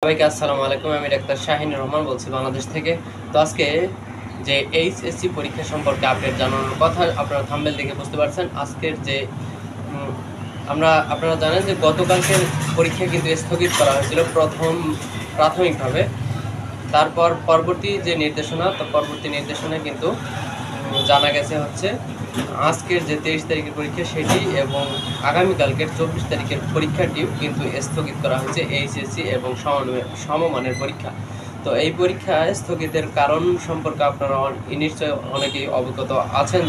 সবাইকে আসসালামু আলাইকুম। আমি ডাক্তার শাহিন রহমান বলছি বাংলাদেশ থেকে। তো আজকে যে এইচএসসি পরীক্ষা সম্পর্কে আপডেট জানানোর কথা, আপনারা থাম্বনেল দেখে বুঝতে পারছেন। আজকের যে আপনারা জানেন যে গতকালকের পরীক্ষা কিন্তু স্থগিত করা হয়েছিল প্রাথমিকভাবে। তারপর পরবর্তী নির্দেশনা কিন্তু জানা গেছে হচ্ছে আজকের যে 23 তারিখের পরীক্ষা সেটি এবং আগামীকালকের 24 তারিখের পরীক্ষাটিও কিন্তু স্থগিত করা হয়েছে, এইচএসসি এবং সমমানের পরীক্ষা। তো এই পরীক্ষা স্থগিতের কারণ সম্পর্কে আপনারা নিশ্চয় অনেকেই অবগত আছেন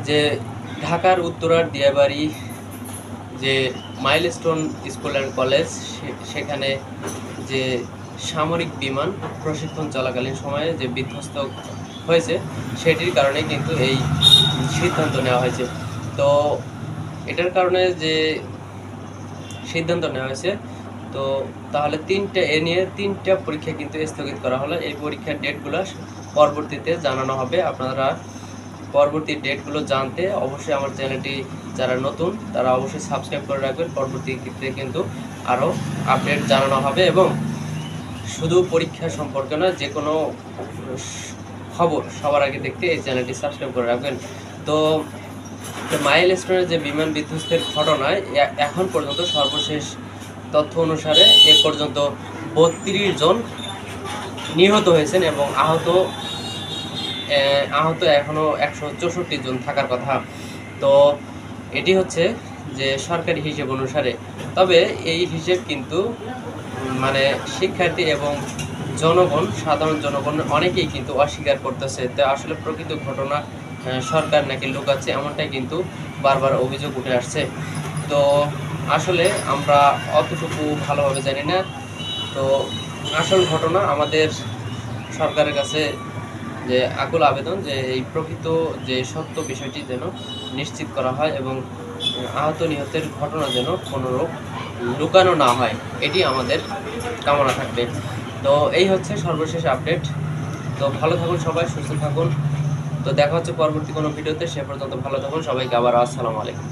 যে ঢাকার উত্তরার দিয়াবাড়ি যে মাইলস্টোন স্কুল অ্যান্ড কলেজ, সেখানে যে সামরিক বিমান প্রশিক্ষণ চলাকালীন সময়ে যে বিধ্বস্ত হয়েছে সেটির কারণে কিন্তু এই সিদ্ধান্ত নেওয়া হয়েছে। তো এটার কারণে যে সিদ্ধান্ত নেওয়া হয়েছে, তো তাহলে তিনটা পরীক্ষা কিন্তু স্থগিত করা হলো। এই পরীক্ষার ডেটগুলো পরবর্তীতে জানানো হবে। আপনারা পরবর্তী ডেটগুলো জানতে অবশ্যই আমার চ্যানেলটি যারা নতুন তারা অবশ্যই সাবস্ক্রাইব করে রাখবেন। পরবর্তী ক্ষেত্রে কিন্তু আরও আপডেট জানানো হবে এবং শুধু পরীক্ষা সম্পর্কে নয়, যে কোনো খবর সবার আগে দেখতে এই চ্যানেলটি সাবস্ক্রাইব করে রাখবেন। তো মাইলস্টোনের যে বিমান বিধ্বস্তের ঘটনায় এখন পর্যন্ত সর্বশেষ তথ্য অনুসারে এ পর্যন্ত 32 জন নিহত হয়েছেন এবং আহত এখনও 164 জন থাকার কথা। তো এটি হচ্ছে যে সরকারি হিসেব অনুসারে। তবে এই হিসেব কিন্তু মানে শিক্ষার্থী এবং সাধারণ জনগণ অনেকেই কিন্তু অস্বীকার করতেছে। তো আসলে প্রকৃত ঘটনা সরকার নাকি লুকাচ্ছে, এমনটাই কিন্তু বারবার অভিযোগ উঠে আসছে। তো আসলে আমরা অতটুকু ভালোভাবে জানি না। তো আসল ঘটনা আমাদের সরকারের কাছে যে আকুল আবেদন যে এই প্রকৃত যে সত্য বিষয়টি যেন নিশ্চিত করা হয় এবং আহত নিহতের ঘটনা যেন কোনোরূপ লুকানো না হয়, এটি আমাদের কামনা থাকবে। তো এই হচ্ছে সর্বশেষ আপডেট। তো ভালো থাকুন সবাই, সুস্থ থাকুন। তো দেখা হচ্ছে পরবর্তী কোনো ভিডিওতে। সে পর্যন্ত ভালো থাকুন সবাইকে। আবার আসসালামু আলাইকুম।